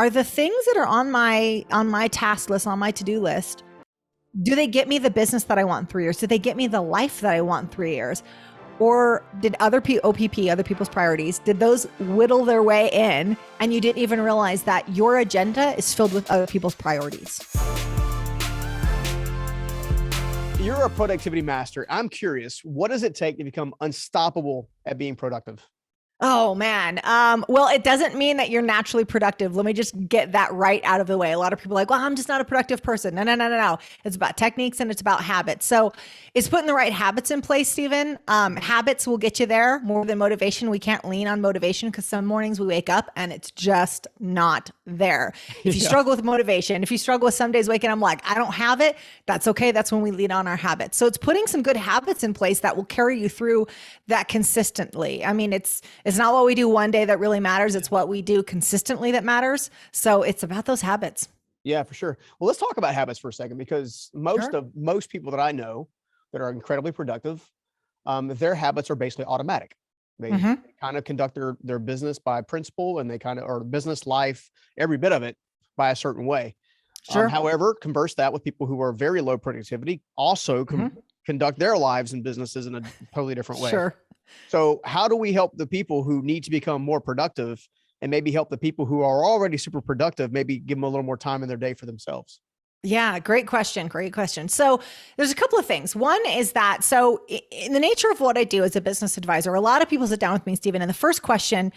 are the things that are on my task list, on my to-do list, do they get me the business that I want in 3 years? Do they get me the life that I want in 3 years? Or did OPP, other people's priorities, did those whittle their way in and you didn't even realize that your agenda is filled with other people's priorities? You're a productivity master. I'm curious, what does it take to become unstoppable at being productive? Oh man. Well, it doesn't mean that you're naturally productive. Let me just get that right out of the way. A lot of people are like, well, I'm just not a productive person. No. It's about techniques and it's about habits. So it's putting the right habits in place, Stephen. Habits will get you there more than motivation. We can't lean on motivation because some mornings we wake up and it's just not there. If you struggle with motivation, if you struggle with some days waking, I'm like, I don't have it. That's okay. That's when we lean on our habits. So it's putting some good habits in place that will carry you through that consistently. I mean, it's not what we do one day that really matters. It's what we do consistently that matters. So it's about those habits. Yeah, for sure. Well, let's talk about habits for a second, because most people that I know that are incredibly productive, their habits are basically automatic. They kind of conduct their business by principle, and they kind of, or business life, every bit of it by a certain way. Sure. However, converse that with people who are very low productivity also conduct their lives and businesses in a totally different way. Sure. So how do we help the people who need to become more productive, and maybe help the people who are already super productive, maybe give them a little more time in their day for themselves? Yeah, great question. Great question. So there's a couple of things. One is that, so in the nature of what I do as a business advisor, a lot of people sit down with me, Stephen, and the first question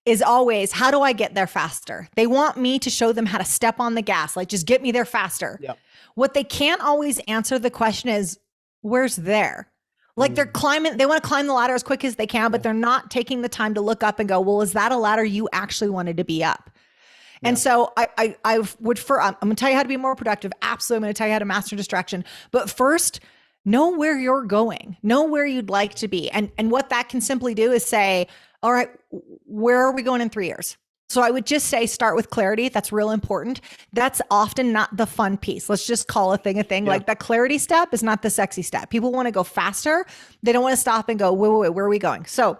is always, how do I get there faster? They want me to show them how to step on the gas, like just get me there faster. Yep. What they can't always answer the question is, where's there? Like they're climbing, they want to climb the ladder as quick as they can, but they're not taking the time to look up and go, well, is that a ladder you actually wanted to be up? And so I would, I'm going to tell you how to be more productive. Absolutely. I'm going to tell you how to master distraction. But first, know where you're going, know where you'd like to be. And what that can simply do is say, all right, where are we going in 3 years? So I would just say, start with clarity. That's real important. That's often not the fun piece. Let's just call a thing. Yeah. Like that clarity step is not the sexy step. People want to go faster. They don't want to stop and go, wait, where are we going? So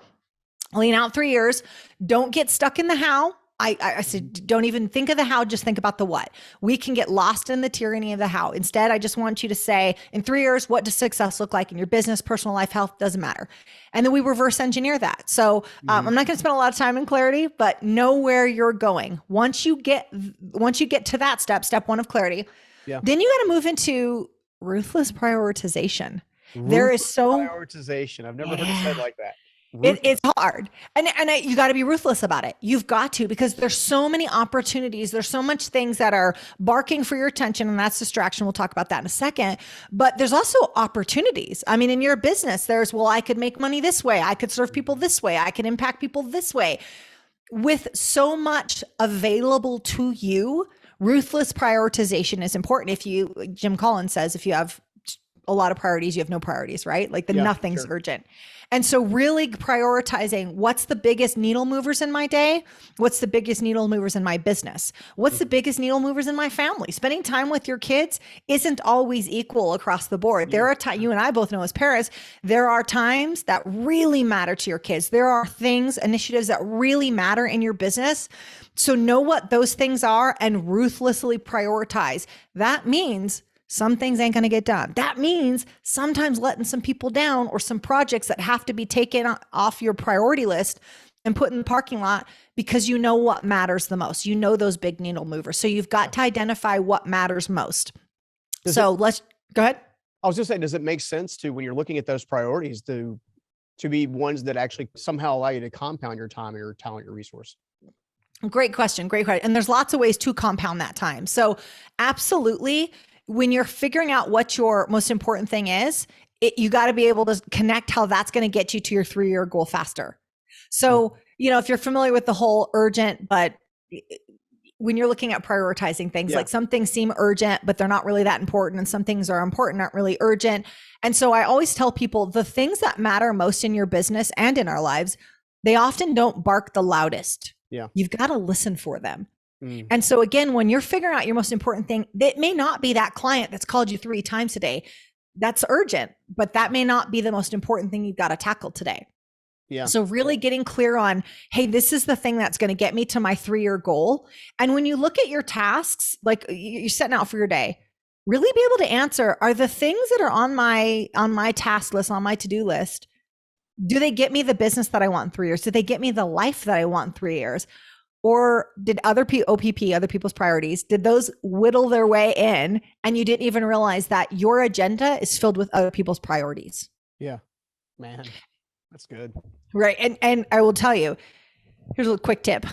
lean out 3 years. Don't get stuck in the how. I said, don't even think of the how, just think about the what. We can get lost in the tyranny of the how. Instead, I just want you to say, in 3 years, what does success look like in your business, personal life, health, doesn't matter. And then we reverse engineer that. So I'm not going to spend a lot of time in clarity, but know where you're going. Once you get to that step one of clarity, then you got to move into ruthless prioritization. There is prioritization. I've never heard it said like that. It's hard. And you got to be ruthless about it. You've got to, because there's so many opportunities. There's so much things that are barking for your attention, and that's distraction. We'll talk about that in a second. But there's also opportunities. I mean, in your business, there's, well, I could make money this way. I could serve people this way. I could impact people this way. With so much available to you, ruthless prioritization is important. If you, like Jim Collins says, if you have a lot of priorities, you have no priorities, right? Like nothing's urgent. And so really prioritizing, what's the biggest needle movers in my day? What's the biggest needle movers in my business? What's the biggest needle movers in my family? Spending time with your kids isn't always equal across the board. There are times, you and I both know as parents, there are times that really matter to your kids. There are things, initiatives that really matter in your business. So know what those things are and ruthlessly prioritize. That means some things ain't going to get done. That means sometimes letting some people down, or some projects that have to be taken off your priority list and put in the parking lot, because you know what matters the most. You know those big needle movers. So you've got to identify what matters most. Let's go ahead. I was just saying, does it make sense to, when you're looking at those priorities, to be ones that actually somehow allow you to compound your time, your talent, your resource? Great question. Great question. And there's lots of ways to compound that time. So absolutely, when you're figuring out what your most important thing is, you got to be able to connect how that's going to get you to your 3-year goal faster. So, if you're familiar with the whole urgent, but when you're looking at prioritizing things, like some things seem urgent, but they're not really that important. And some things are important, aren't really urgent. And so I always tell people, the things that matter most in your business and in our lives, they often don't bark the loudest. Yeah. You've got to listen for them. And so again, when you're figuring out your most important thing, that may not be that client that's called you 3 times today. That's urgent, but that may not be the most important thing you've got to tackle today. Yeah. So really getting clear on, hey, this is the thing that's going to get me to my 3-year goal. And when you look at your tasks, like you're setting out for your day, really be able to answer, are the things that are on my task list, on my to-do list, do they get me the business that I want in 3 years? Do they get me the life that I want in 3 years? Or did other other people's priorities, did those whittle their way in and you didn't even realize that your agenda is filled with other people's priorities? Yeah, man, that's good. Right. And I will tell you, here's a quick tip.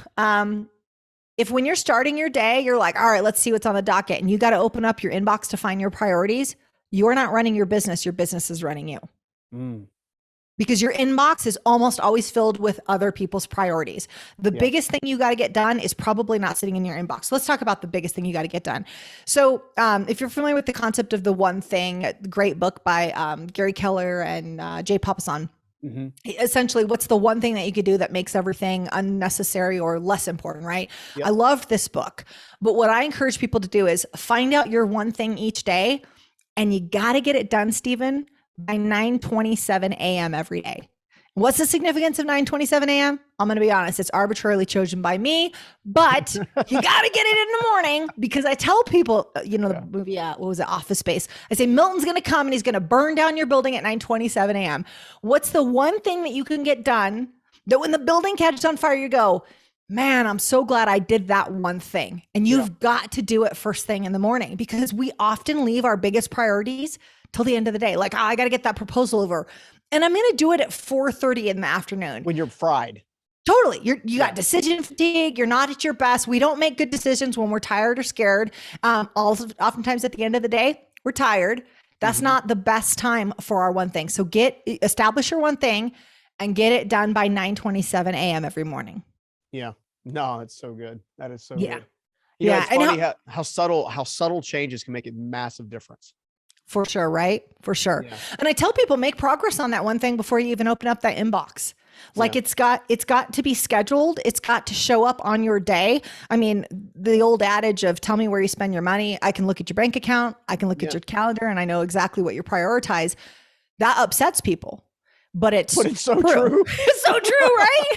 If when you're starting your day, you're like, all right, let's see what's on the docket, and you got to open up your inbox to find your priorities, you're not running your business is running you. Because your inbox is almost always filled with other people's priorities. The biggest thing you got to get done is probably not sitting in your inbox. Let's talk about the biggest thing you got to get done. So if you're familiar with the concept of the one thing, great book by Gary Keller and Jay Papasan. Essentially, what's the one thing that you could do that makes everything unnecessary or less important, right? I loved this book. But what I encourage people to do is find out your one thing each day, and you got to get it done, Stephen, by 9:27 a.m. every day. What's the significance of 9:27 a.m.? I'm going to be honest, it's arbitrarily chosen by me, but you got to get it in the morning, because I tell people, the movie, what was it, Office Space? I say, Milton's going to come and he's going to burn down your building at 9:27 a.m. What's the one thing that you can get done that when the building catches on fire, you go, man, I'm so glad I did that one thing. And you've got to do it first thing in the morning, because we often leave our biggest priorities till the end of the day. Like, I got to get that proposal over, and I'm going to do it at 4:30 in the afternoon. When you're fried. Totally. You got decision fatigue. You're not at your best. We don't make good decisions when we're tired or scared. Oftentimes at the end of the day, we're tired. That's not the best time for our one thing. So establish your one thing and get it done by 9:27 a.m. every morning. Yeah. No, it's so good. That is so good. Yeah. It's funny how subtle changes can make a massive difference. For sure, right? For sure. Yeah. And I tell people, make progress on that one thing before you even open up that inbox. Like it's got to be scheduled. It's got to show up on your day. I mean, the old adage of tell me where you spend your money. I can look at your bank account. I can look at your calendar, and I know exactly what you prioritize. That upsets people, but it's so true. It's so true, right?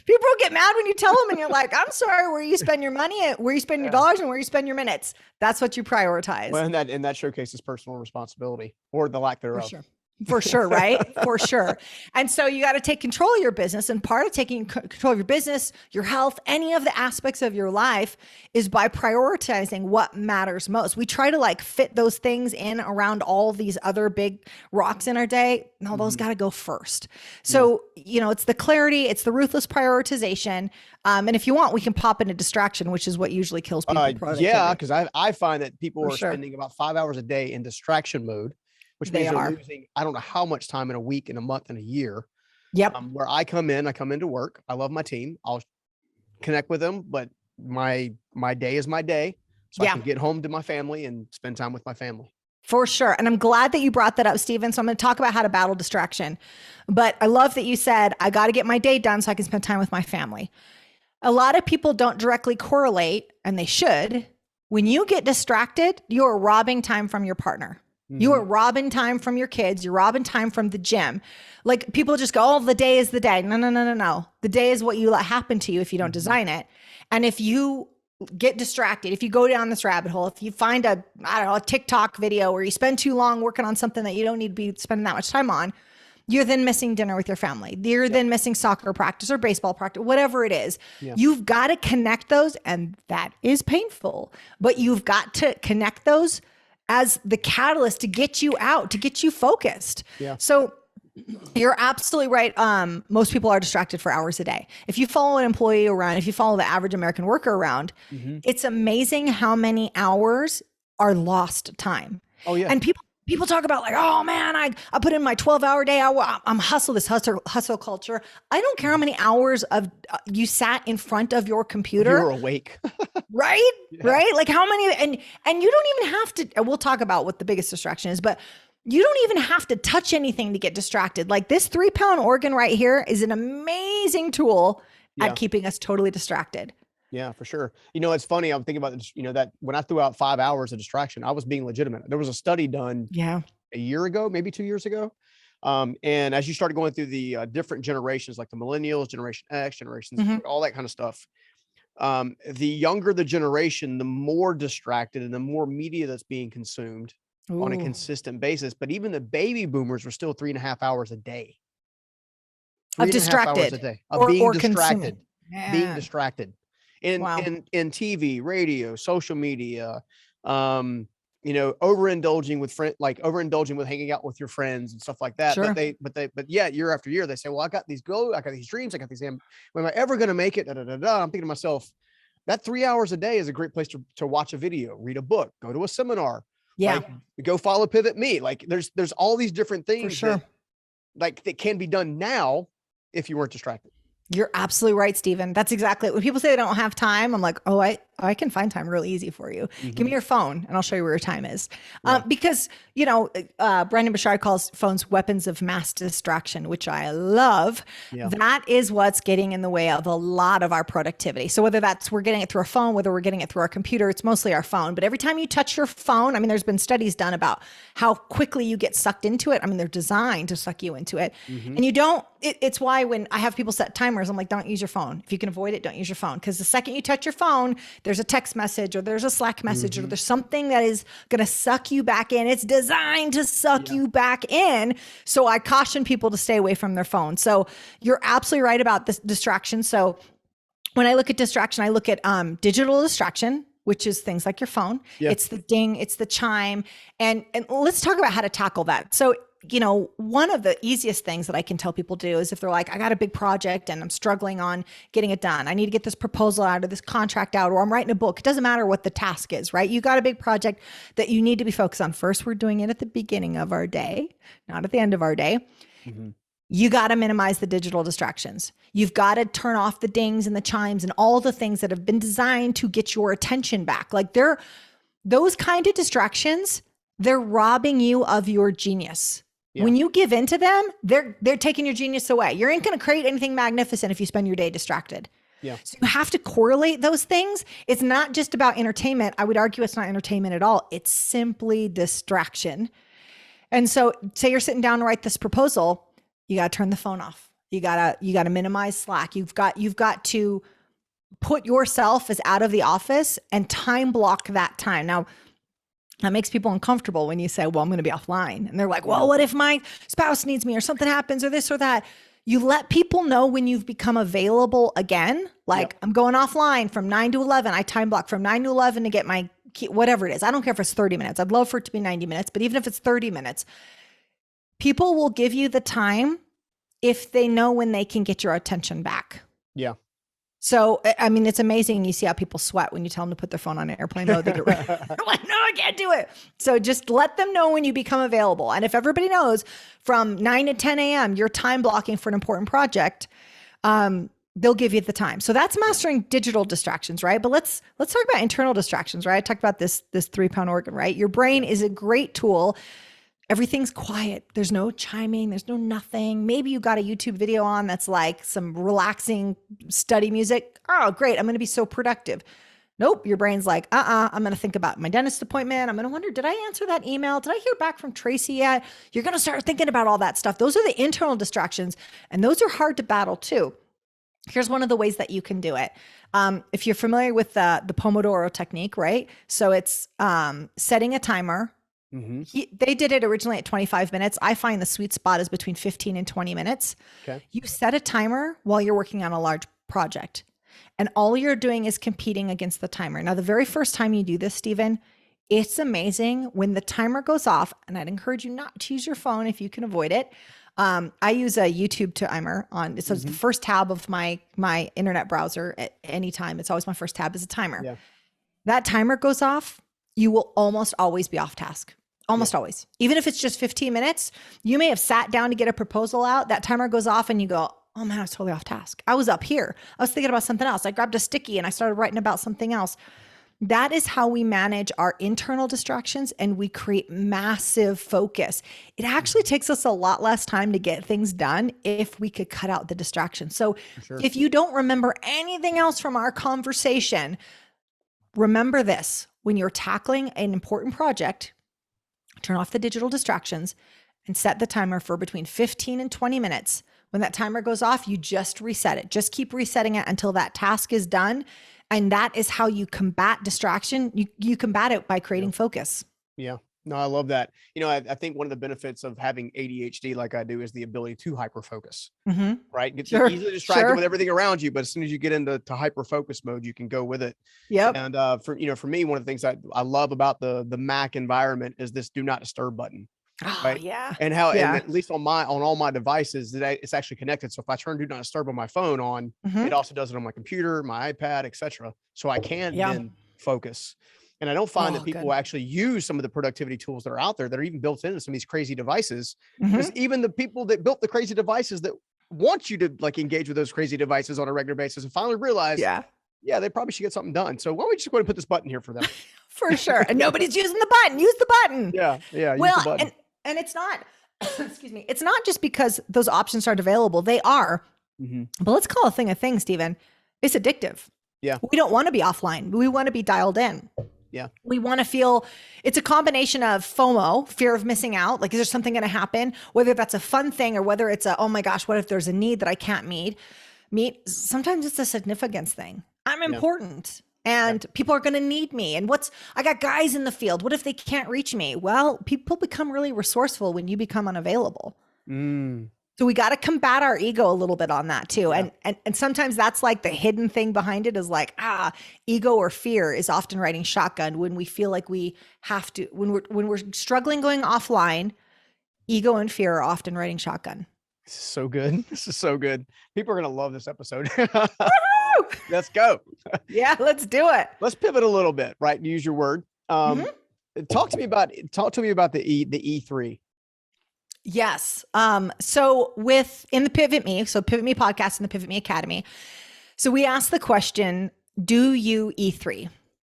People get mad when you tell them, and you're like, I'm sorry, where you spend your money, where you spend your dollars, and where you spend your minutes. That's what you prioritize. Well, and that showcases personal responsibility, or the lack thereof. For sure, right? For sure. And so you got to take control of your business. And part of taking control of your business, your health, any of the aspects of your life is by prioritizing what matters most. We try to fit those things in around all these other big rocks in our day. No, those got to go first. So, it's the clarity, it's the ruthless prioritization. And if you want, we can pop into distraction, which is what usually kills people. Yeah, because I find that people are spending about 5 hours a day in distraction mode, which means they're losing, I don't know how much time in a week, in a month, in a year. Yep. Where I come into work. I love my team. I'll connect with them, but my day is my day. So I can get home to my family and spend time with my family. For sure. And I'm glad that you brought that up, Stephen. So I'm going to talk about how to battle distraction. But I love that you said, I got to get my day done so I can spend time with my family. A lot of people don't directly correlate, and they should. When you get distracted, you are robbing time from your partner. You are robbing time from your kids. You're robbing time from the gym. Like, people just go, oh, the day is the day. No. The day is what you let happen to you if you don't design it. And if you get distracted, if you go down this rabbit hole, if you find a TikTok video where you spend too long working on something that you don't need to be spending that much time on, you're then missing dinner with your family. You're then missing soccer practice or baseball practice, whatever it is. You've got to connect those, and that is painful, but you've got to connect those as the catalyst to get you out, to get you focused. So you're absolutely right. Most people are distracted for hours a day. If you follow an employee around, if you follow the average American worker around, it's amazing how many hours are lost time. Oh yeah. And people talk about oh man, I put in my 12-hour day. I'm hustle culture. I don't care how many hours of you sat in front of your computer. You're awake. Right? Right? Like, how many, and you don't even have to, we'll talk about what the biggest distraction is, but you don't even have to touch anything to get distracted. Like, this 3-pound organ right here is an amazing tool at keeping us totally distracted. Yeah, for sure. It's funny. I'm thinking about this, that when I threw out 5 hours of distraction, I was being legitimate. There was a study done a year ago, maybe 2 years ago, And as you started going through the different generations, like the millennials, Generation X, generations, all that kind of stuff, the younger the generation, the more distracted and the more media that's being consumed on a consistent basis. But even the baby boomers were still 3.5 hours a day. Of 3.5 hours a day of being distracted, being distracted in TV, radio, social media, overindulging with overindulging with hanging out with your friends and stuff like that. Sure. But yeah, year after year, they say, well, I got these dreams. I got these, when am I ever going to make it? I'm thinking to myself, that 3 hours a day is a great place to watch a video, read a book, go to a seminar, go follow Pivot Me. Like there's all these different things that can be done now if you weren't distracted. You're absolutely right, Stephen. That's exactly it. When people say they don't have time, I'm like, oh, I can find time real easy for you. Give me your phone and I'll show you where your time is. Because, Brandon Bouchard calls phones weapons of mass distraction, which I love. That is what's getting in the way of a lot of our productivity. So whether that's we're getting it through a phone, whether we're getting it through our computer, it's mostly our phone. But every time you touch your phone, I mean, there's been studies done about how quickly you get sucked into it. I mean, they're designed to suck you into it. And you don't, it's why when I have people set timers, I'm like, don't use your phone. If you can avoid it, don't use your phone. Because the second you touch your phone, there's a text message or there's a Slack message or there's something that is going to suck you back in. It's designed to suck you back in. So I caution people to stay away from their phone. So you're absolutely right about this distraction. So when I look at distraction, I look at digital distraction, which is things like your phone. It's the ding, it's the chime. And let's talk about how to tackle that. So one of the easiest things that I can tell people do is if they're like, I got a big project and I'm struggling on getting it done. I need to get this proposal out or this contract out, or I'm writing a book. It doesn't matter what the task is, right? You got a big project that you need to be focused on. First, we're doing it at the beginning of our day, not at the end of our day. You got to minimize the digital distractions. You've got to turn off the dings and the chimes and all the things that have been designed to get your attention back. Like those kind of distractions, they're robbing you of your genius. When you give into them, they're taking your genius away. You ain't going to create anything magnificent if you spend your day distracted. So you have to correlate those things. It's not just about entertainment. I would argue it's not entertainment at all. It's simply distraction. And so say you're sitting down to write this proposal, you got to turn the phone off. You got to minimize Slack. You've got to put yourself as out of the office and time block that time. Now, that makes people uncomfortable when you say, well, I'm going to be offline. And they're like, well, what if my spouse needs me or something happens or this or that? You let people know when you've become available again. Like I'm going offline from 9 to 11. I time block from 9 to 11 to get my key, whatever it is. I don't care if it's 30 minutes. I'd love for it to be 90 minutes, but even if it's 30 minutes, people will give you the time if they know when they can get your attention back. So, I mean, it's amazing. You see how people sweat when you tell them to put their phone on airplane mode. They're like, no, I can't do it. So just let them know when you become available. And if everybody knows from 9 to 10 a.m., you're time blocking for an important project, they'll give you the time. So that's mastering digital distractions, right? But let's talk about internal distractions, right? I talked about this 3-pound organ, right? Your brain is a great tool. Everything's quiet. There's no chiming. There's no nothing. Maybe you got a YouTube video on that's like some relaxing study music. Oh, great. I'm going to be so productive. Nope. Your brain's like, I'm going to think about my dentist appointment. I'm going to wonder, did I answer that email? Did I hear back from Tracy yet? You're going to start thinking about all that stuff. Those are the internal distractions. And those are hard to battle too. Here's one of the ways that you can do it. If you're familiar with the Pomodoro technique, right? So it's setting a timer. They did it originally at 25 minutes. I find the sweet spot is between 15 and 20 minutes. You set a timer while you're working on a large project, and all you're doing is competing against the timer. Now, the very first time you do this, Stephen, it's amazing when the timer goes off, and I'd encourage you not to use your phone if you can avoid it. I use a YouTube timer on, so it's the first tab of my internet browser at any time. It's always my first tab is a timer. That timer goes off, you will almost always be off task. Almost always. Even if it's just 15 minutes, you may have sat down to get a proposal out. That timer goes off and you go, oh man, I was totally off task. I was up here. I was thinking about something else. I grabbed a sticky and I started writing about something else. That is how we manage our internal distractions and we create massive focus. It actually takes us a lot less time to get things done if we could cut out the distractions. So if you don't remember anything else from our conversation, remember this: when you're tackling an important project, turn off the digital distractions and set the timer for between 15 and 20 minutes. When that timer goes off, you just reset it. Just keep resetting it until that task is done. And that is how you combat distraction. You combat it by creating focus. Yeah. No, I love that. I think one of the benefits of having ADHD like I do is the ability to hyper focus, right? Get easily distracted with everything around you, but as soon as you get into hyper focus mode, you can go with it. Yep. And for me, one of the things I love about the Mac environment is this do not disturb button. Oh, right. Yeah. And how, and at least on all my devices, it's actually connected. So if I turn do not disturb on my phone on, it also does it on my computer, my iPad, etc. So I can then focus. And I don't find that people actually use some of the productivity tools that are out there that are even built into some of these crazy devices. Because even the people that built the crazy devices that want you to engage with those crazy devices on a regular basis and finally realize, they probably should get something done. So why don't we just go ahead and put this button here for them? For sure. And nobody's using the button. Use the button. Yeah. Well, use the button. And it's not, excuse me, it's not just because those options aren't available. They are. But let's call a thing, Stephen. It's addictive. Yeah. We don't want to be offline. We want to be dialed in. Yeah. We want to feel, it's a combination of FOMO, fear of missing out. Like, is there something going to happen? Whether that's a fun thing or whether it's oh my gosh, what if there's a need that I can't meet? Sometimes it's a significance thing. I'm important and people are going to need me. And I got guys in the field. What if they can't reach me? Well, people become really resourceful when you become unavailable. So we got to combat our ego a little bit on that too. And sometimes that's like the hidden thing behind it is like, ego or fear is often riding shotgun when we feel like we have to, when we're struggling going offline, ego and fear are often riding shotgun. This is so good. This is so good. People are going to love this episode. Let's go. Yeah, let's do it. Let's pivot a little bit, right? Use your word. Talk to me about the E3. Yes. So in the Pivot Me podcast and the Pivot Me Academy. So we asked the question, do you E3?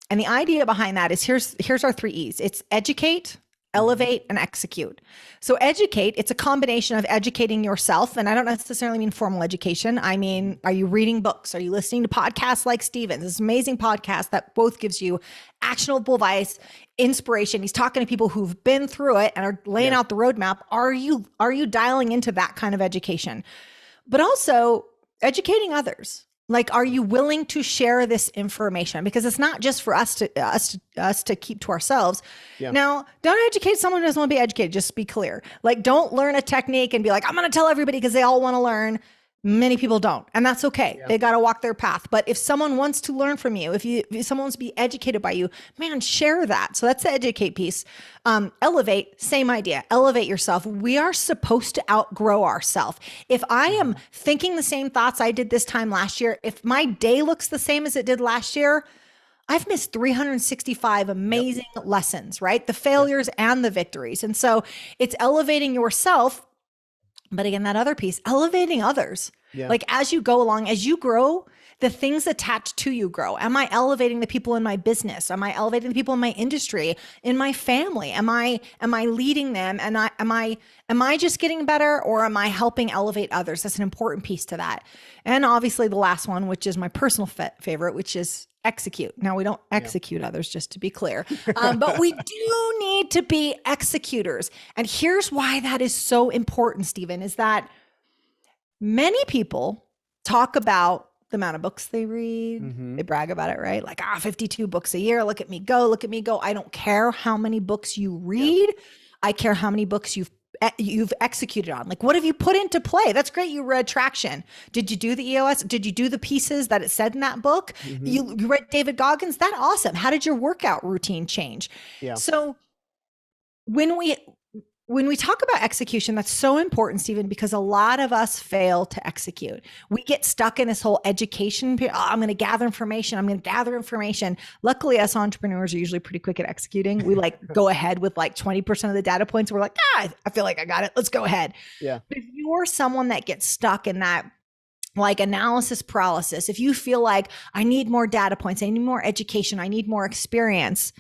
And the idea behind that is here's our 3 E's. It's educate, elevate, and execute. So educate, it's a combination of educating yourself. And I don't necessarily mean formal education. I mean, are you reading books? Are you listening to podcasts like Steven's? This amazing podcast that both gives you actionable advice, inspiration. He's talking to people who've been through it and are laying out the roadmap. Are you dialing into that kind of education? But also educating others. Like, are you willing to share this information? Because it's not just for us to keep to ourselves. Yeah. Now, don't educate someone who doesn't want to be educated. Just be clear. Like, don't learn a technique and be like, I'm going to tell everybody because they all want to learn. Many people don't. And that's okay. Yeah. They got to walk their path. But if someone wants to learn from you, if someone wants to be educated by you, man, share that. So that's the educate piece. Elevate, same idea. Elevate yourself. We are supposed to outgrow ourselves. If I am thinking the same thoughts I did this time last year, if my day looks the same as it did last year, I've missed 365 amazing lessons, right? The failures and the victories. And so it's elevating yourself. But again, that other piece, elevating others. Yeah. Like, as you go along, as you grow, the things attached to you grow. Am I elevating the people in my business? Am I elevating the people in my industry, in my family? Am I leading them? And am I just getting better, or am I helping elevate others? That's an important piece to that. And obviously the last one, which is my personal favorite, which is execute. Now, we don't execute others, just to be clear, but we do need to be executors. And here's why that is so important, Stephen, is that many people talk about the amount of books they read. They brag about it, right? Like, 52 books a year. Look at me go. Look at me go. I don't care how many books you read. I care how many books you've executed on. Like, what have you put into play? That's great. You read Traction. Did you do the EOS? Did you do the pieces that it said in that book? You read David Scoggins? That's awesome. How did your workout routine change? Yeah. So when we talk about execution, that's so important, Stephen, because a lot of us fail to execute. We get stuck in this whole education. I'm going to gather information. Luckily, us entrepreneurs are usually pretty quick at executing. We go ahead with 20% of the data points. We're like, I feel like I got it. Let's go ahead. Yeah. But if you're someone that gets stuck in that analysis paralysis, if you feel like I need more data points, I need more education, I need more experience,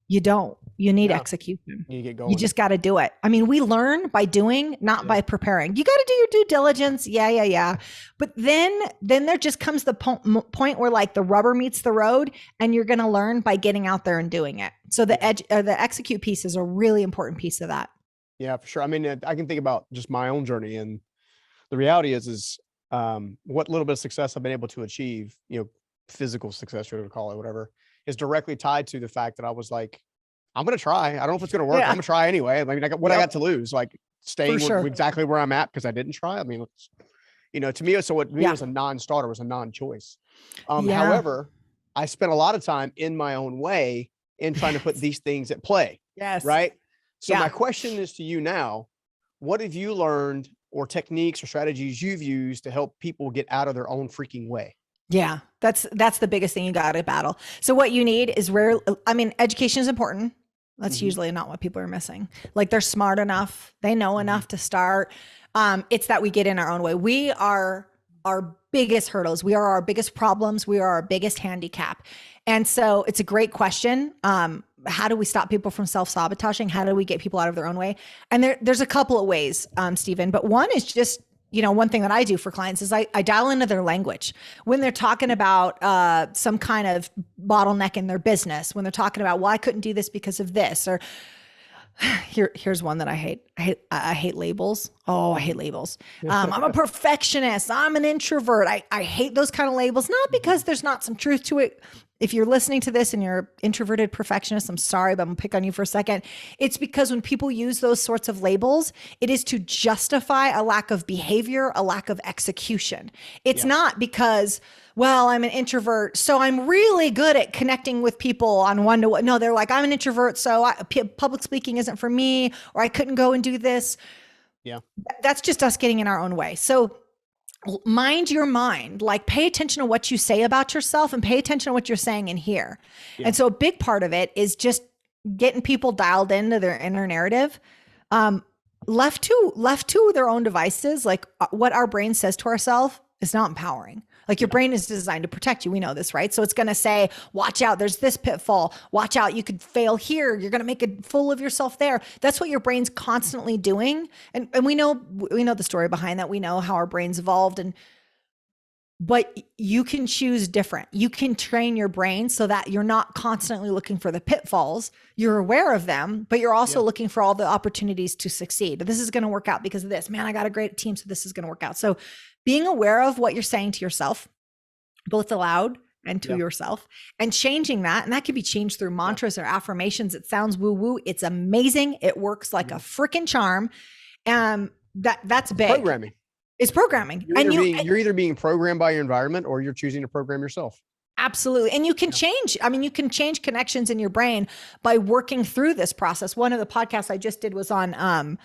you don't. You need execution. You get going. You just got to do it. I mean, we learn by doing, not by preparing. You got to do your due diligence. Yeah. But then there just comes the point where the rubber meets the road, and you're going to learn by getting out there and doing it. So the execute piece is a really important piece of that. Yeah, for sure. I mean, I can think about just my own journey, and the reality is what little bit of success I've been able to achieve, physical success, whatever you call it, whatever, is directly tied to the fact that I was like, I'm going to try. I don't know if it's going to work. I'm going to try anyway. I mean, what I got to lose, like staying exactly where I'm at because I didn't try. I mean, to me, so what me was a non-starter, was a non-choice. However, I spent a lot of time in my own way in trying to put these things at play. Yes. Right. So my question is to you now, what have you learned, or techniques or strategies you've used to help people get out of their own freaking way? Yeah, that's the biggest thing you got to battle. So what you need is education is important. That's usually not what people are missing. Like, they're smart enough, they know enough to start. It's that we get in our own way. We are our biggest hurdles. We are our biggest problems. We are our biggest handicap. And so it's a great question. How do we stop people from self-sabotaging? How do we get people out of their own way? And there's a couple of ways, Stephen, but one is just, one thing that I do for clients is I dial into their language when they're talking about some kind of bottleneck in their business, when they're talking about, well, I couldn't do this because of this, or here's one that I hate. I hate labels. Oh, I hate labels. I'm a perfectionist. I'm an introvert. I hate those kind of labels, not because there's not some truth to it. If you're listening to this and you're introverted perfectionist, I'm sorry, but I'm gonna pick on you for a second. It's because when people use those sorts of labels, it is to justify a lack of behavior, a lack of execution. It's not because, well, I'm an introvert, so I'm really good at connecting with people on one-to-one. No, they're like, I'm an introvert, so public speaking isn't for me, or I couldn't go and do this. Yeah. That's just us getting in our own way. So mind your mind, like, pay attention to what you say about yourself and pay attention to what you're saying in here. Yeah. And so a big part of it is just getting people dialed into their inner narrative. Left to their own devices, like what our brain says to ourselves is not empowering. Like, your brain is designed to protect you. We know this, right? So it's going to say, watch out, there's this pitfall. Watch out, you could fail here. You're going to make a fool of yourself there. That's what your brain's constantly doing. And we know the story behind that. We know how our brains evolved, but you can choose different. You can train your brain so that you're not constantly looking for the pitfalls. You're aware of them, but you're also looking for all the opportunities to succeed. This is going to work out because of this. Man, I got a great team, so this is going to work out. So being aware of what you're saying to yourself, both aloud and to yourself, and changing that. And that can be changed through mantras or affirmations. It sounds woo-woo. It's amazing. It works like a freaking charm. That's big. Programming. It's programming. You're either being programmed by your environment, or you're choosing to program yourself. Absolutely. And you can change. I mean, you can change connections in your brain by working through this process. One of the podcasts I just did was on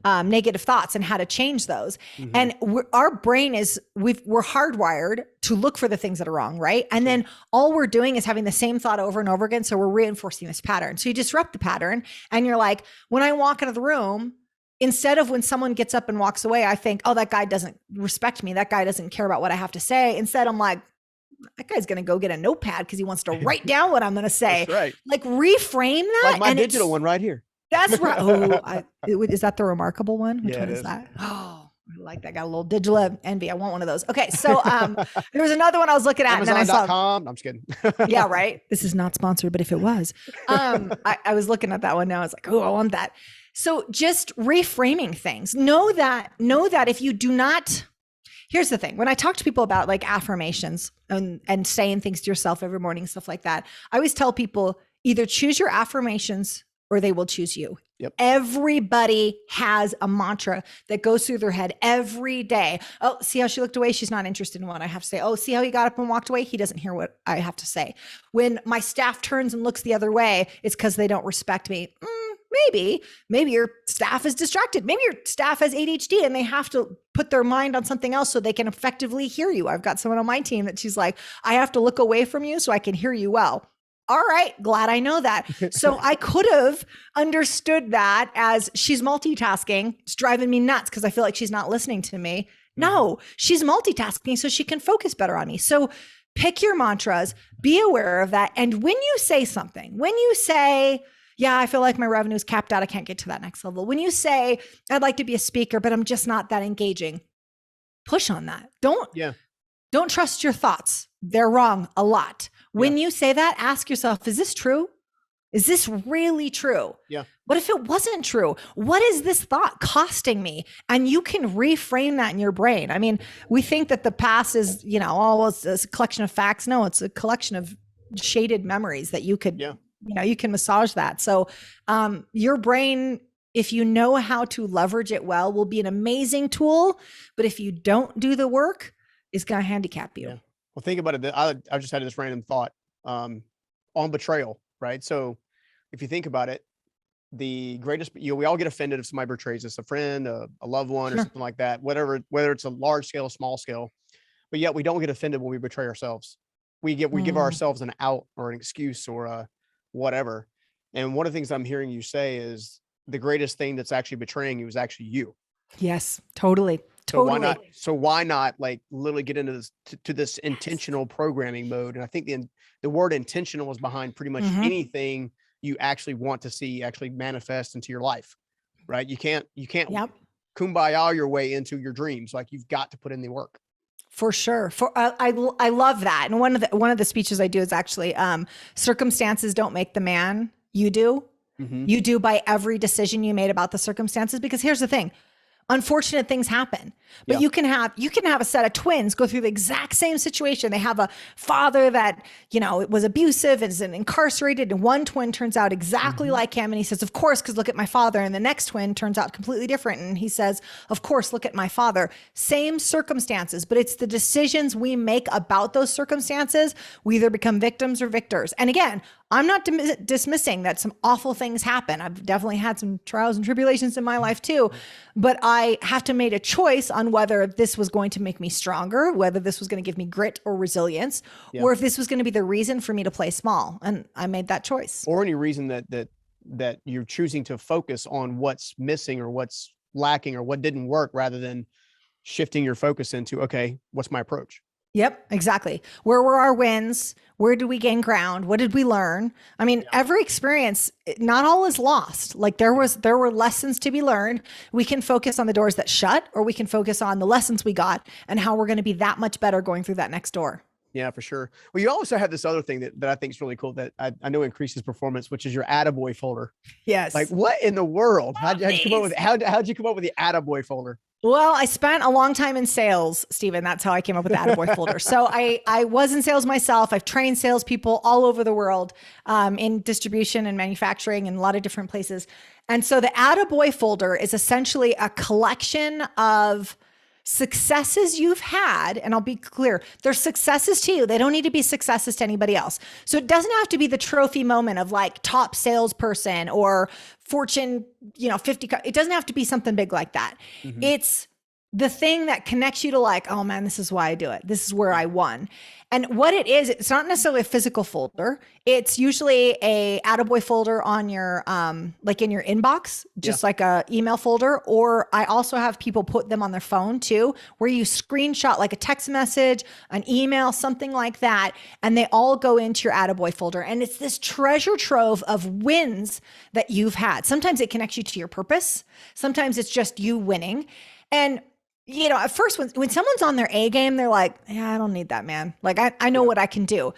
negative thoughts and how to change those. And our brain we're hardwired to look for the things that are wrong, right? And then all we're doing is having the same thought over and over again. So we're reinforcing this pattern. So you disrupt the pattern, and you're like, when I walk into the room, instead of when someone gets up and walks away, I think, oh, that guy doesn't respect me. That guy doesn't care about what I have to say. Instead, I'm like, that guy's going to go get a notepad because he wants to write down what I'm going to say. That's right. Like, reframe that. Like my digital one right here. That's right. Oh, is that the remarkable one? Which one is that? Oh, I like that. Got a little digital envy. I want one of those. Okay. So there was another one I was looking at. Amazon.com. I'm just kidding. Yeah, right. This is not sponsored, but if it was, I was looking at that one now. I was like, oh, I want that. So just reframing things. Know that if you do not, here's the thing. When I talk to people about like affirmations and saying things to yourself every morning, stuff like that, I always tell people, either choose your affirmations or they will choose you. Yep. Everybody has a mantra that goes through their head every day. Oh, see how she looked away? She's not interested in what I have to say. Oh, see how he got up and walked away? He doesn't hear what I have to say. When my staff turns and looks the other way, it's because they don't respect me. Maybe your staff is distracted. Maybe your staff has ADHD and they have to put their mind on something else so they can effectively hear you. I've got someone on my team that she's like, I have to look away from you so I can hear you well. All right, glad I know that. So I could have understood that as she's multitasking. It's driving me nuts because I feel like she's not listening to me. No, she's multitasking so she can focus better on me. So pick your mantras, be aware of that. And when you say something, when you say, yeah, I feel like my revenue is capped out, I can't get to that next level. When you say, I'd like to be a speaker, but I'm just not that engaging, push on that. Don't trust your thoughts. They're wrong a lot. When you say that, ask yourself, is this true? Is this really true? Yeah. What if it wasn't true? What is this thought costing me? And you can reframe that in your brain. I mean, we think that the past is, oh, it's a collection of facts. No, it's a collection of shaded memories that you could, you can massage that. So your brain, if you know how to leverage it well, will be an amazing tool. But if you don't do the work, it's going to handicap you. Yeah. Well, think about it. I just had this random thought on betrayal, right? So if you think about it, the greatest, we all get offended if somebody betrays us, a friend, a loved one, or something like that, whether it's a large scale, small scale, but yet we don't get offended when we betray ourselves. We give ourselves an out or an excuse or whatever. And one of the things I'm hearing you say is the greatest thing that's actually betraying you is actually you. Yes, totally. So why not like literally get into this to this intentional programming mode? And I think the word intentional is behind pretty much anything you actually want to see actually manifest into your life, right? You can't kumbaya your way into your dreams. Like you've got to put in the work. For sure. I love that. And one of the speeches I do is actually circumstances don't make the man, you do. You do by every decision you made about the circumstances. Because here's the thing. Unfortunate things happen, but you can have a set of twins go through the exact same situation. They have a father that, was abusive and is incarcerated, and one twin turns out exactly like him. And he says, of course, because look at my father. And the next twin turns out completely different. And he says, of course, look at my father. Same circumstances, but it's the decisions we make about those circumstances. We either become victims or victors. And again, I'm not dismissing that some awful things happen. I've definitely had some trials and tribulations in my life too, but I have to make a choice on whether this was going to make me stronger, whether this was going to give me grit or resilience, or if this was going to be the reason for me to play small. And I made that choice. Or any reason that you're choosing to focus on what's missing or what's lacking or what didn't work rather than shifting your focus into, okay, what's my approach? Yep, exactly. Where were our wins? Where did we gain ground? What did we learn? I mean, every experience, not all is lost. Like there were lessons to be learned. We can focus on the doors that shut, or we can focus on the lessons we got and how we're going to be that much better going through that next door. Yeah, for sure. Well, you also have this other thing that I think is really cool that I know increases performance, which is your Attaboy folder. Yes. Like what in the world? How'd you come up with the Attaboy folder? Well, I spent a long time in sales, Stephen. That's how I came up with the Attaboy folder. So I was in sales myself. I've trained salespeople all over the world in distribution and manufacturing and a lot of different places. And so the Attaboy folder is essentially a collection of successes you've had. And I'll be clear, they're successes to you. They don't need to be successes to anybody else. So it doesn't have to be the trophy moment of like top salesperson or Fortune, 50. It doesn't have to be something big like that. It's the thing that connects you to like, oh man, this is why I do it. This is where I won. And what it is, it's not necessarily a physical folder. It's usually a Attaboy folder on your, like in your inbox, just like a email folder. Or I also have people put them on their phone too, where you screenshot like a text message, an email, something like that. And they all go into your Attaboy folder. And it's this treasure trove of wins that you've had. Sometimes it connects you to your purpose. Sometimes it's just you winning. And at first when someone's on their A game, they're like, yeah, I don't need that, man. Like I know what I can do.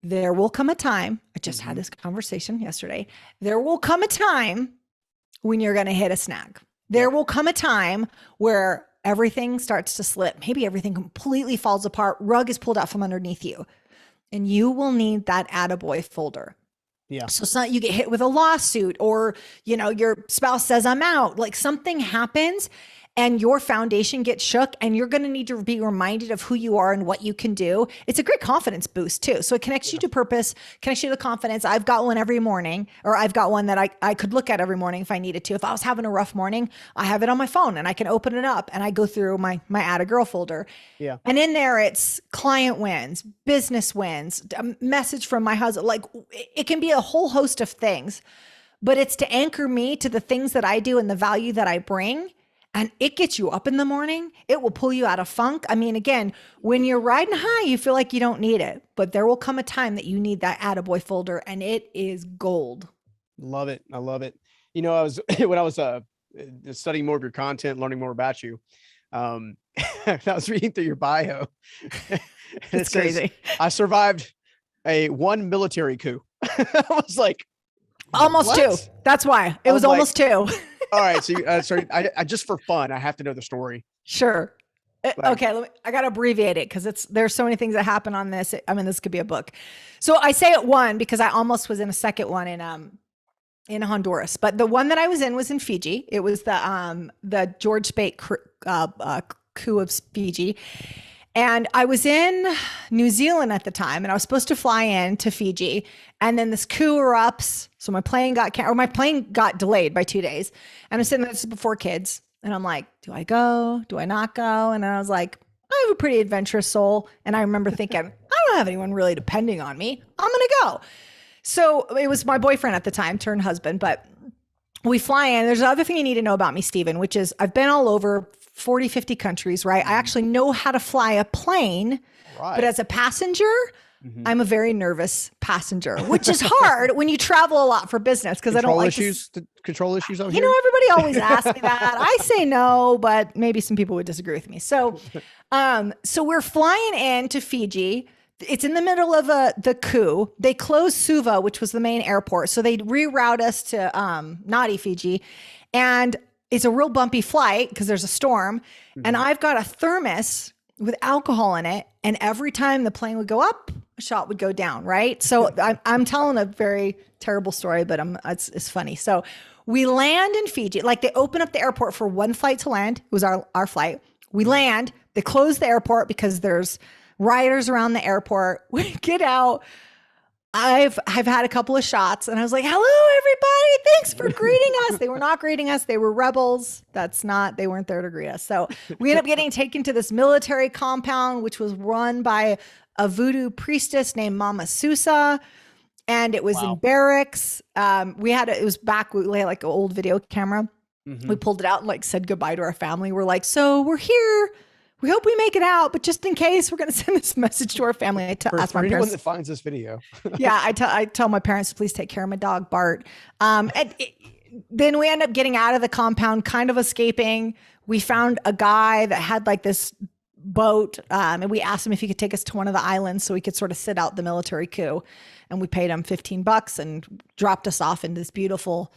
There will come a time, I just had this conversation yesterday. There will come a time when you're going to hit a snag. There will come a time where everything starts to slip. Maybe everything completely falls apart. Rug is pulled out from underneath you. And you will need that Attaboy folder. Yeah. So you get hit with a lawsuit or, your spouse says I'm out, like something happens and your foundation gets shook and you're going to need to be reminded of who you are and what you can do. It's a great confidence boost too. So it connects you to purpose, connects you to confidence. I've got one every morning, or I've got one that I could look at every morning if I needed to. If I was having a rough morning, I have it on my phone and I can open it up and I go through my Attagirl folder. Yeah. And in there, it's client wins, business wins, a message from my husband. Like it can be a whole host of things, but it's to anchor me to the things that I do and the value that I bring. And it gets you up in the morning. It will pull you out of funk. I mean, again, when you're riding high, you feel like you don't need it, but there will come a time that you need that Attaboy folder and it is gold. Love it. I love it. When I was studying more of your content, learning more about you, I was reading through your bio. It's crazy. I survived one military coup. I was like, Almost What? 2. That's why it was like, almost 2. All right. So, sorry, I just for fun, I have to know the story. Sure. Like, Okay, I got to abbreviate it because there's so many things that happen on this. I mean, this could be a book. So I say it one because I almost was in a second one in Honduras, but the one that I was in was in Fiji. It was the George Speight coup of Fiji. And I was in New Zealand at the time, and I was supposed to fly in to Fiji, and then this coup erupts. So my plane got delayed by 2 days, and I'm sitting there, this is before kids, and I'm like, do I go? Do I not go? And I was like, I have a pretty adventurous soul, and I remember thinking, I don't have anyone really depending on me. I'm gonna go. So it was my boyfriend at the time, turned husband, but we fly in. There's another thing you need to know about me, Stephen, which is I've been all over 40, 50 countries, right? I actually know how to fly a plane, but as a passenger, I'm a very nervous passenger, which is hard when you travel a lot for business because I don't like control issues over here. You know, everybody always asks me that. I say no, but maybe some people would disagree with me. So, so we're flying in to Fiji. It's in the middle of the coup. They closed Suva, which was the main airport. So they reroute us to Nadi, Fiji. And it's a real bumpy flight because there's a storm. And I've got a thermos with alcohol in it. And every time the plane would go up, a shot would go down, right? So I'm telling a very terrible story, but it's funny. So we land in Fiji. Like they open up the airport for one flight to land. It was our flight. We land. They close the airport because there's rioters around the airport. We get out. I've had a couple of shots and I was like, hello, everybody. Thanks for greeting us. They were not greeting us. They were rebels. They weren't there to greet us. So we ended up getting taken to this military compound, which was run by a voodoo priestess named Mama Susa. And it was in barracks. It was back, we had like an old video camera. We pulled it out and like said goodbye to our family. We're like, so we're here. We hope we make it out, but just in case, we're going to send this message to our family. I ask my parents that finds this video. Yeah, I tell my parents to please take care of my dog Bart. Then we end up getting out of the compound, kind of escaping. We found a guy that had like this boat, and we asked him if he could take us to one of the islands so we could sort of sit out the military coup. And we paid him $15 and dropped us off in this beautiful,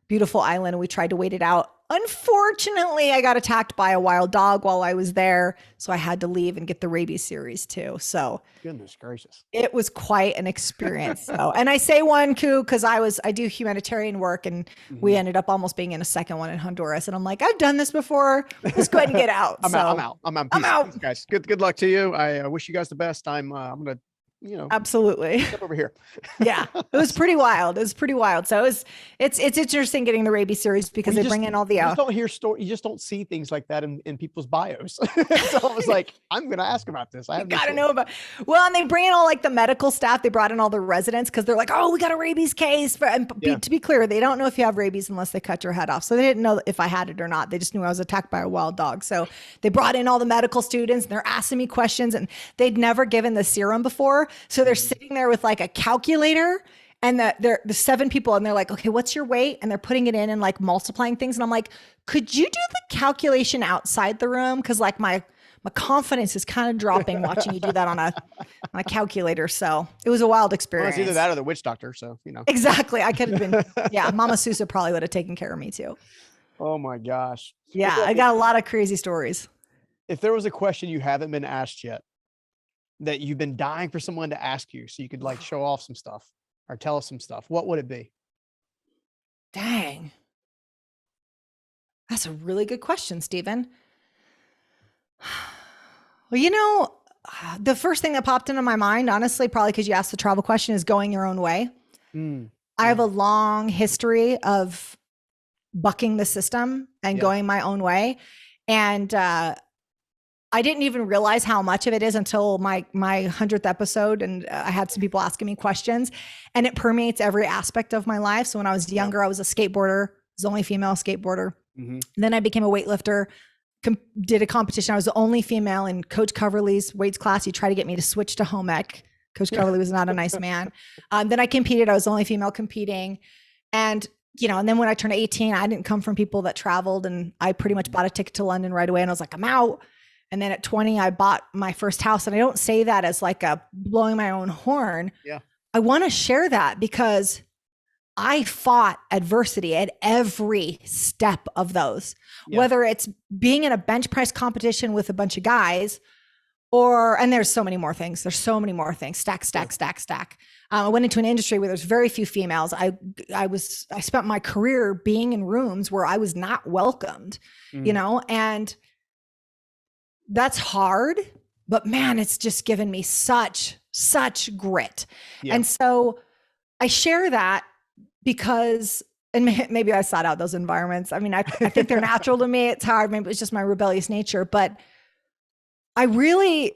beautiful island. And we tried to wait it out. Unfortunately, I got attacked by a wild dog while I was there. So I had to leave and get the rabies series too. So goodness gracious, it was quite an experience. So, and I say one coup because I do humanitarian work and we ended up almost being in a second one in Honduras. And I'm like, I've done this before. Let's go ahead and get out. I'm out. I'm out. Peace, guys. Good luck to you. I wish you guys the best. I'm going to, absolutely step over here. Yeah, it was pretty wild. So it's interesting getting the rabies series because they bring in all the you just don't hear you just don't see things like that in people's bios. So I was like, I'm gonna ask about this. I gotta know about. Well, and they bring in all like the medical staff. They brought in all the residents because they're like, oh, we got a rabies case. To be clear, they don't know if you have rabies unless they cut your head off. So they didn't know if I had it or not. They just knew I was attacked by a wild dog. So they brought in all the medical students and they're asking me questions and they'd never given the serum before. So they're sitting there with like a calculator and the 7 people and they're like, okay, what's your weight? And they're putting it in and like multiplying things. And I'm like, could you do the calculation outside the room? Cause like my confidence is kind of dropping watching you do that on a calculator. So it was a wild experience. Well, it's either that or the witch doctor. So, Exactly. I could have been, yeah. Mama Susa probably would have taken care of me too. Oh my gosh. Yeah. I got a lot of crazy stories. If there was a question you haven't been asked yet, that you've been dying for someone to ask you so you could like show off some stuff or tell us some stuff, what would it be? Dang. That's a really good question, Stephen. Well, the first thing that popped into my mind, honestly, probably because you asked the travel question, is going your own way. I have a long history of bucking the system and going my own way. And, I didn't even realize how much of it is until my 100th episode. And I had some people asking me questions and it permeates every aspect of my life. So when I was younger, I was a skateboarder, I was the only female skateboarder. Then I became a weightlifter, did a competition. I was the only female in Coach Coverly's weights class. He tried to get me to switch to home ec. Coach Coverly was not a nice man. Then I competed. I was the only female competing. And and then when I turned 18, I didn't come from people that traveled and I pretty much bought a ticket to London right away. And I was like, I'm out. And then at 20, I bought my first house. And I don't say that as like a blowing my own horn. Yeah. I want to share that because I fought adversity at every step of those, Yeah. whether it's being in a bench press competition with a bunch of guys and there's so many more things. There's so many more things. Stack. I went into an industry where there's very few females. I spent my career being in rooms where I was not welcomed, and that's hard, but man, it's just given me such grit. Yeah. And so I share that because, and maybe I sought out those environments. I mean, I think they're natural to me. It's hard. Maybe it's just my rebellious nature, but I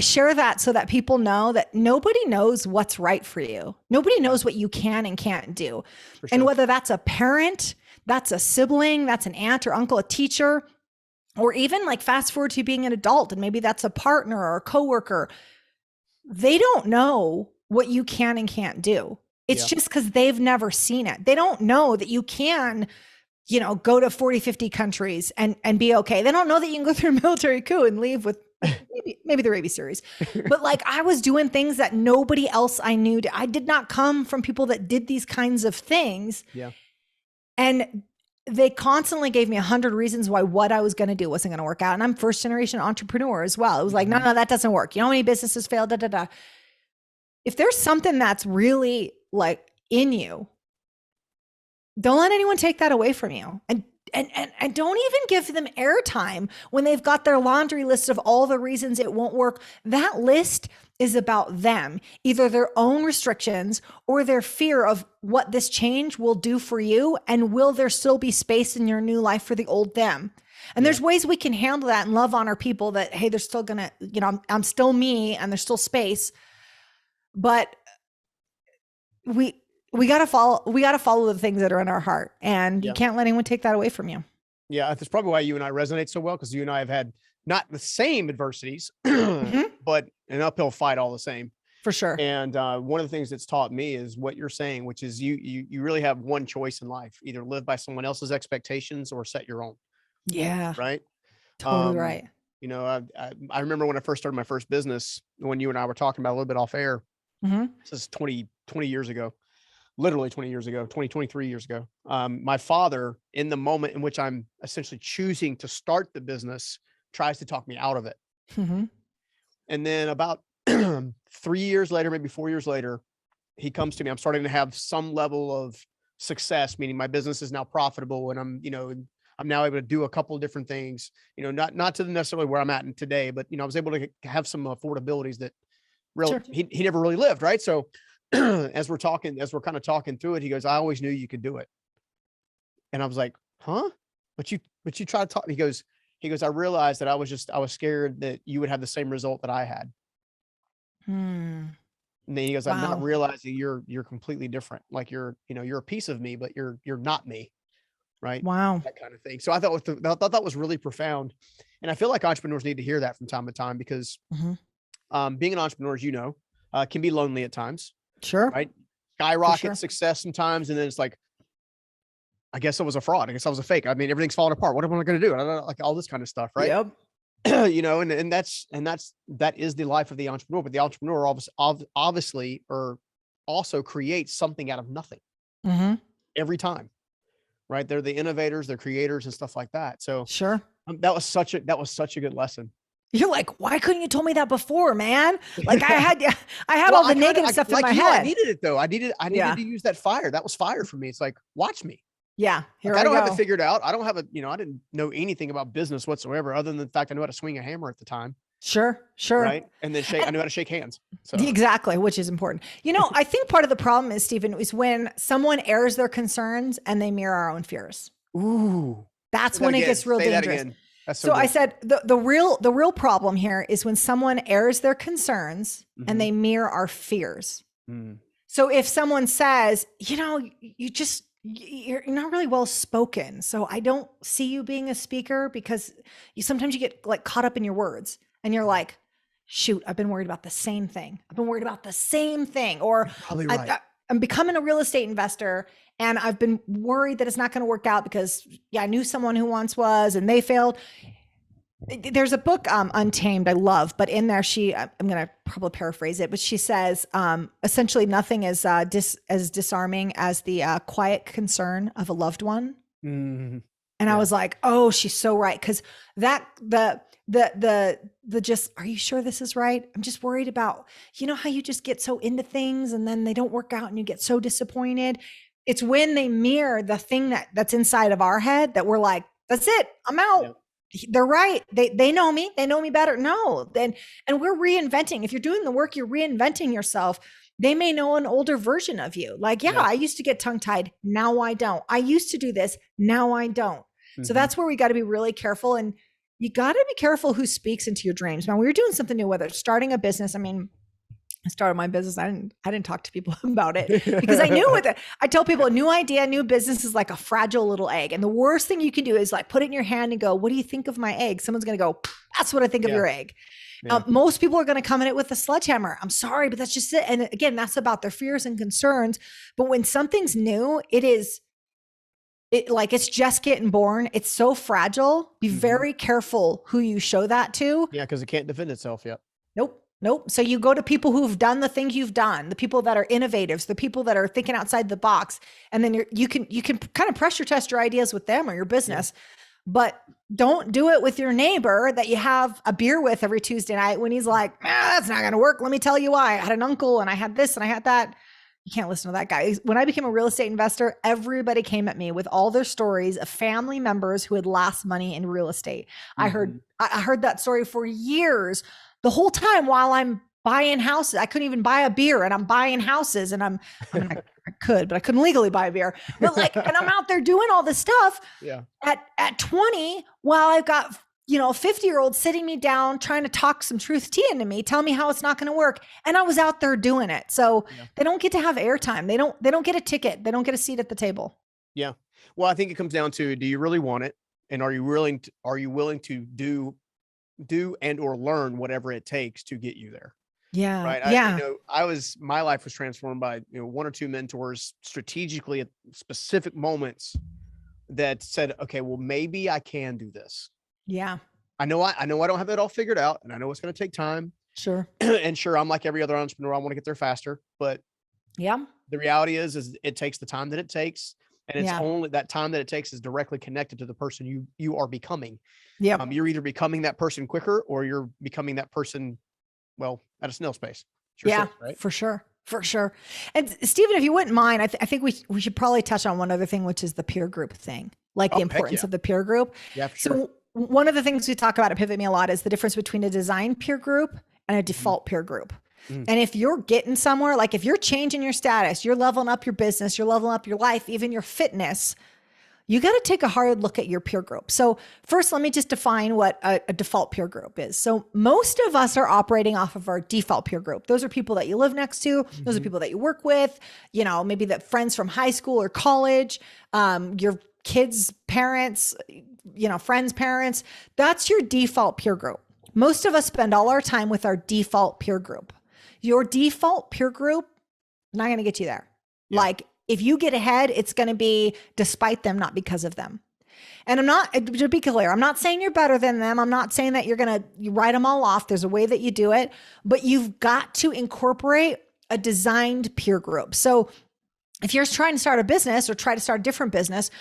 share that so that people know that nobody knows what's right for you. Nobody knows what you can and can't do. For sure. And whether that's a parent, that's a sibling, that's an aunt or uncle, a teacher, or even like fast forward to being an adult, and maybe that's a partner or a coworker, they don't know what you can and can't do. It's just because they've never seen it. They don't know that you can, go to 40, 50 countries and be okay. They don't know that you can go through a military coup and leave with maybe the rabies series. But like, I was doing things that nobody else I knew. I did not come from people that did these kinds of things. Yeah. And they constantly gave me 100 reasons why what I was going to do wasn't going to work out. And I'm first generation entrepreneur as well. It was like, no, that doesn't work. You know how many businesses fail? If there's something that's really like in you, don't let anyone take that away from you. And don't even give them airtime when they've got their laundry list of all the reasons it won't work. That list is about them, either their own restrictions or their fear of what this change will do for you. And will there still be space in your new life for the old them? And there's ways we can handle that and love on our people that, hey, they're still gonna, I'm still me and there's still space. But we got to follow the things that are in our heart, and you can't let anyone take that away from you. Yeah. That's probably why you and I resonate so well. Cause you and I have had not the same adversities, but an uphill fight all the same. For sure. And one of the things that's taught me is what you're saying, which is you really have one choice in life: either live by someone else's expectations or set your own. Yeah. Right. Totally right. I remember when I first started my first business, when you and I were talking about a little bit off air, this is 20 years ago, literally 20 years ago, 23 years ago. My father, in the moment in which I'm essentially choosing to start the business, tries to talk me out of it. And then about 3 years later, maybe 4 years later, he comes to me. I'm starting to have some level of success, meaning my business is now profitable, and I'm now able to do a couple of different things, not to necessarily where I'm at today, but, I was able to have some affordabilities that he never really lived. Right. So as we're kind of talking through it, he goes, I always knew you could do it. And I was like, huh? But you try to talk. He goes, I realized that I was scared that you would have the same result that I had. And then he goes, I'm not realizing you're completely different. Like you're a piece of me, but you're not me. Right. Wow. That kind of thing. So I thought that was really profound. And I feel like entrepreneurs need to hear that from time to time, because being an entrepreneur, as can be lonely at times. Sure. Right. Skyrocket success sometimes. And then it's like, I guess I was a fraud. I guess I was a fake. I mean, everything's falling apart. What am I going to do? I don't know, like all this kind of stuff. Right. Yep. That is the life of the entrepreneur, but the entrepreneur obviously also creates something out of nothing every time. Right. They're the innovators, they're creators and stuff like that. So sure. That was such a good lesson. You're like, why couldn't you told me that before, man? Like I had all the negative stuff in my head. I needed it though. I needed to use that fire. That was fire for me. It's like, watch me. Yeah. I don't have it figured out. I don't have I didn't know anything about business whatsoever, other than the fact I knew how to swing a hammer at the time. Sure. Right. And then I knew how to shake hands. So. Exactly. Which is important. I think part of the problem is, Stephen, is when someone airs their concerns and they mirror our own fears. Ooh. That's when it gets real dangerous. So I said the real problem here is when someone airs their concerns and they mirror our fears. So if someone says, you're not really well spoken, so I don't see you being a speaker, because sometimes you get like caught up in your words and you're like, shoot, I've been worried about the same thing. Or probably right. I'm becoming a real estate investor and I've been worried that it's not going to work out because I knew someone who once was and they failed. There's a book, Untamed, I love, but in there I'm going to probably paraphrase it, but she says, essentially nothing is as disarming as the quiet concern of a loved one. Mm-hmm. And I was like, oh, she's so right. Cause that, the just, are you sure this is right? I'm just worried about, you know how you just get so into things and then they don't work out and you get so disappointed. It's when they mirror the thing that's inside of our head that we're like, that's it, I'm out. Yep. They're right. They know me. They know me better. No, then, and we're reinventing. If you're doing the work, you're reinventing yourself. They may know an older version of you. Like, yeah, I used to get tongue tied. Now I don't. I used to do this. Now I don't. Mm-hmm. So that's where we got to be really careful. And you got to be careful who speaks into your dreams. Now, we were doing something new, whether it's starting a business. I mean, I started my business. I didn't talk to people about it because I knew I tell people a new idea, new business is like a fragile little egg. And the worst thing you can do is like put it in your hand and go, what do you think of my egg? Someone's going to go, that's what I think of your egg. Yeah. Most people are going to come at it with a sledgehammer. I'm sorry, but that's just it. And again, that's about their fears and concerns. But when something's new, it's just getting born. It's so fragile. Be very careful who you show that to. Yeah. Cause it can't defend itself yet. Nope. So you go to people who've done the things you've done, the people that are innovators, the people that are thinking outside the box. And then you can kind of pressure test your ideas with them or your business, but don't do it with your neighbor that you have a beer with every Tuesday night when he's like, that's not going to work. Let me tell you why. I had an uncle and I had this and I had that. You can't listen to that guy. When I became a real estate investor, everybody came at me with all their stories of family members who had lost money in real estate. Mm-hmm. I heard that story for years. The whole time while I'm buying houses, I couldn't even buy a beer and I'm buying houses and I could, but I couldn't legally buy a beer. But like, and I'm out there doing all this stuff at 20 while I've got, a 50-year-old sitting me down, trying to talk some truth tea into me, tell me how it's not going to work. And I was out there doing it. So they don't get to have airtime. They don't get a ticket. They don't get a seat at the table. Yeah. Well, I think it comes down to, do you really want it? And are you willing to do and or learn whatever it takes to get you there? Yeah. Right. My life was transformed by, one or two mentors strategically at specific moments that said, okay, well, maybe I can do this. Yeah. I know I don't have it all figured out and I know it's going to take time. Sure. And sure, I'm like every other entrepreneur. I want to get there faster, but the reality is it takes the time that it takes. And it's only that time that it takes is directly connected to the person you are becoming. Yeah. You're either becoming that person quicker or you're becoming that person, at a snail's pace. Right? For sure. And Stephen, if you wouldn't mind, I think we should probably touch on one other thing, which is the peer group thing, like the importance of the peer group. Yeah, for sure. So one of the things we talk about at Pivot Me a lot is the difference between a design peer group and a default peer group. And if you're getting somewhere, like if you're changing your status, you're leveling up your business, you're leveling up your life, even your fitness, you got to take a hard look at your peer group. So first, let me just define what a default peer group is. So most of us are operating off of our default peer group. Those are people that you live next to. Those are people that you work with, maybe that friends from high school or college, your kids' parents, friends' parents. That's your default peer group. Most of us spend all our time with our default peer group. Your default peer group, not going to get you there. Yeah. Like if you get ahead, it's going to be despite them, not because of them. And to be clear, I'm not saying you're better than them. I'm not saying that you write them all off. There's a way that you do it, but you've got to incorporate a designed peer group. So if you're trying to start a business or try to start a different business,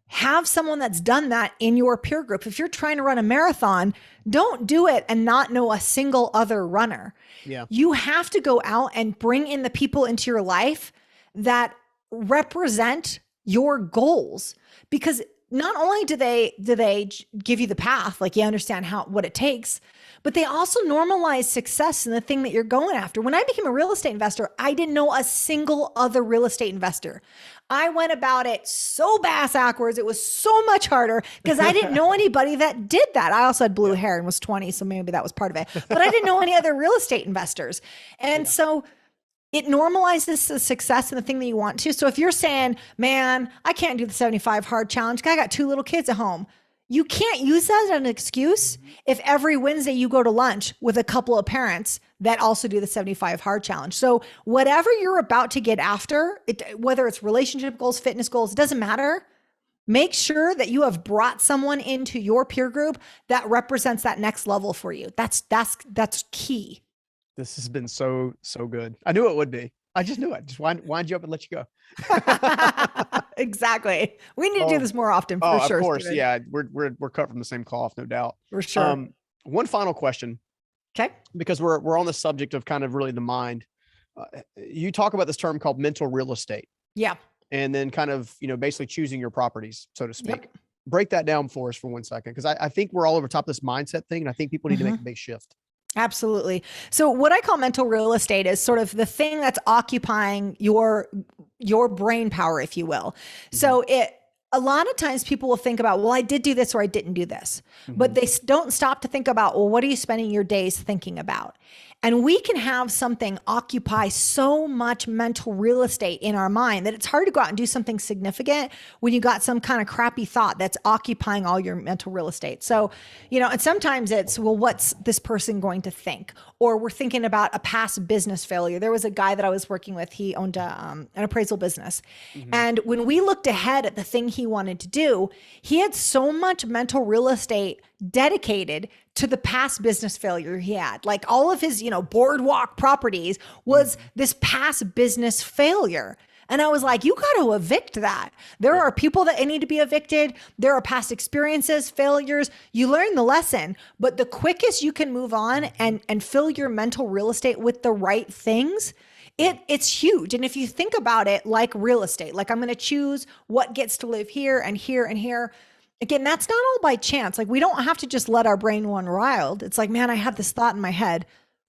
have someone that's done that in your peer group. If you're trying to run a marathon, don't do it and not know a single other runner. Yeah. You have to go out and bring in the people into your life that represent your goals, because not only do they give you the path, like you understand what it takes, but they also normalize success in the thing that you're going after. When I became a real estate investor, I didn't know a single other real estate investor. I went about it so backwards. It was so much harder because I didn't know anybody that did that. I also had blue hair and was 20, so maybe that was part of it. But I didn't know any other real estate investors. And so it normalizes the success and the thing that you want to. So if you're saying, man, I can't do the 75 hard challenge, I got 2 little kids at home. You can't use that as an excuse if every Wednesday you go to lunch with a couple of parents that also do the 75 hard challenge. So whatever you're about to get after, whether it's relationship goals, fitness goals, it doesn't matter. Make sure that you have brought someone into your peer group that represents that next level for you. That's key. This has been so good. I knew it would be. I just knew it. Just wind you up and let you go. Exactly. We need to do this more often for sure. Of course. Steven. Yeah. We're cut from the same cloth, no doubt. For sure. One final question. Okay. Because we're on the subject of kind of really the mind. You talk about this term called mental real estate. Yeah. And then kind of, basically choosing your properties, so to speak. Yep. Break that down for us for 1 second. Cause I think we're all over top of this mindset thing. And I think people need to make a big shift. Absolutely. So what I call mental real estate is sort of the thing that's occupying your brain power, if you will. So a lot of times people will think about, well, I did do this or I didn't do this, but they don't stop to think about, well, what are you spending your days thinking about? And we can have something occupy so much mental real estate in our mind that it's hard to go out and do something significant when you got some kind of crappy thought that's occupying all your mental real estate. So, and sometimes it's, well, what's this person going to think? Or we're thinking about a past business failure. There was a guy that I was working with. He owned an appraisal business. And when we looked ahead at the thing he wanted to do, he had so much mental real estate dedicated to the past business failure he had. Like all of his, boardwalk properties was this past business failure. And I was like, you got to evict that. There are people that need to be evicted. There are past experiences, failures. You learn the lesson, but the quickest you can move on and fill your mental real estate with the right things, it's huge. And if you think about it like real estate, like I'm going to choose what gets to live here and here and here. Again, that's not all by chance. Like we don't have to just let our brain run wild. It's like, man, I have this thought in my head.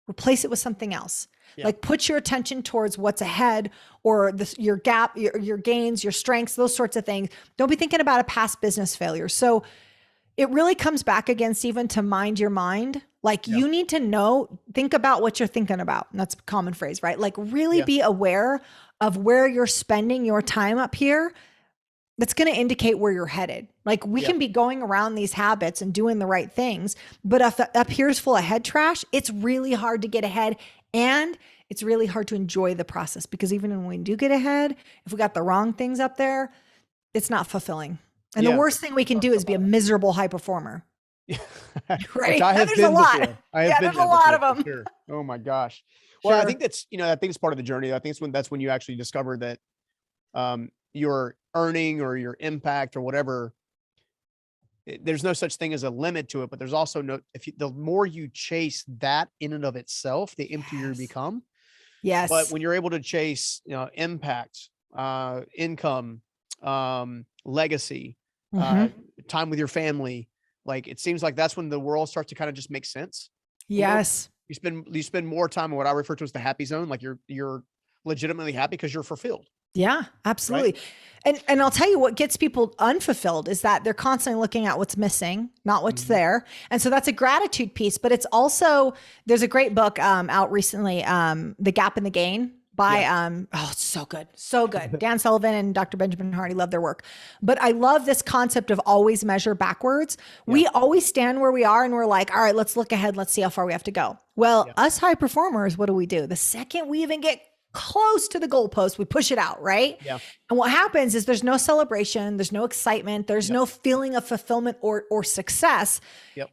Replace it with something else. Yeah. Like put your attention towards what's ahead or your gap, your gains, your strengths, those sorts of things. Don't be thinking about a past business failure. So it really comes back again, Stephen, to mind your mind. Like you need to think about what you're thinking about. And that's a common phrase, right? Like really be aware of where you're spending your time up here. That's going to indicate where you're headed. Like we can be going around these habits and doing the right things, but if up here's full of head trash, it's really hard to get ahead and it's really hard to enjoy the process because even when we do get ahead, if we got the wrong things up there, it's not fulfilling. And the worst thing we can do is be a miserable high performer. Right? There's a lot. There's a lot of them. Sure. Oh my gosh. Well, I think that's, I think it's part of the journey. I think that's when you actually discover that, your earning or your impact or whatever, there's no such thing as a limit to it, but there's also the more you chase that in and of itself, the emptier you become. Yes. But when you're able to chase, impact, income, legacy, time with your family, like it seems like that's when the world starts to kind of just make sense. Yes. You spend more time in what I refer to as the happy zone. Like you're legitimately happy because you're fulfilled. Yeah, absolutely. Right? And I'll tell you what gets people unfulfilled is that they're constantly looking at what's missing, not what's there. And so that's a gratitude piece, but it's also, there's a great book out recently, The Gap and the Gain by, it's so good. So good. Dan Sullivan and Dr. Benjamin Hardy, love their work. But I love this concept of always measure backwards. We always stand where we are and we're like, all right, let's look ahead. Let's see how far we have to go. Well, us high performers, what do? The second we even get close to the goalpost, we push it out, right? Yeah. And what happens is there's no celebration, there's no excitement, there's no feeling of fulfillment or success.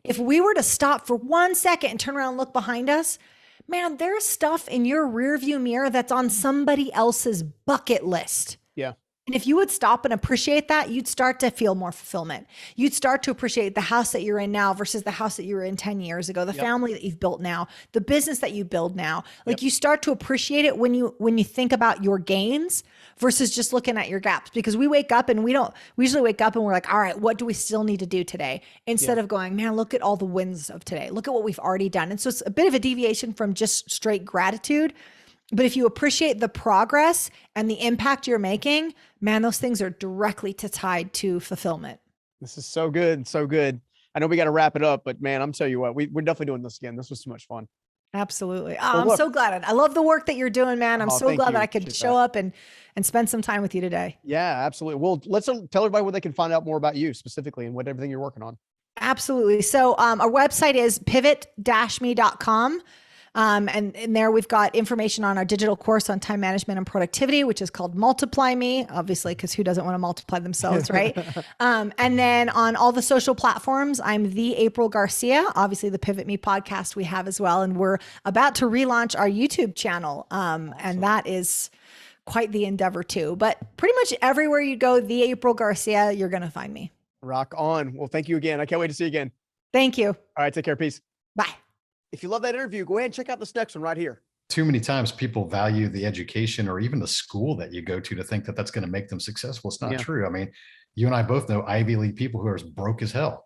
If we were to stop for 1 second and turn around and look behind us, man, there's stuff in your rearview mirror that's on somebody else's bucket list. Yeah. And if you would stop and appreciate that, you'd start to feel more fulfillment. You'd start to appreciate the house that you're in now versus the house that you were in 10 years ago, the family that you've built now, the business that you build now. Like you start to appreciate it when you think about your gains versus just looking at your gaps, because we wake up and we usually wake up and we're like, all right, what do we still need to do today? Instead of going, man, look at all the wins of today. Look at what we've already done. And so it's a bit of a deviation from just straight gratitude. But if you appreciate the progress and the impact you're making, man, those things are directly tied to fulfillment. This is so good. So good. I know we got to wrap it up, but man, I'm telling you what, we're definitely doing this again. This was too much fun. Absolutely. Oh, I'm so glad. I love the work that you're doing, man. I'm so glad that I could show up and spend some time with you today. Yeah, absolutely. Well, let's tell everybody where they can find out more about you specifically and what everything you're working on. Absolutely. So our website is pivot-me.com. And in there, we've got information on our digital course on time management and productivity, which is called Multiply Me, obviously, because who doesn't want to multiply themselves, right? And then on all the social platforms, I'm the April Garcia, obviously the Pivot Me podcast we have as well. And we're about to relaunch our YouTube channel. And that is quite the endeavor too. But pretty much everywhere you go, the April Garcia, you're going to find me. Rock on. Well, thank you again. I can't wait to see you again. Thank you. All right. Take care. Peace. Bye. If you love that interview, go ahead and check out this next one right here. Too many times people value the education or even the school that you go to think that that's going to make them successful. It's not true. I mean, you and I both know Ivy League people who are as broke as hell.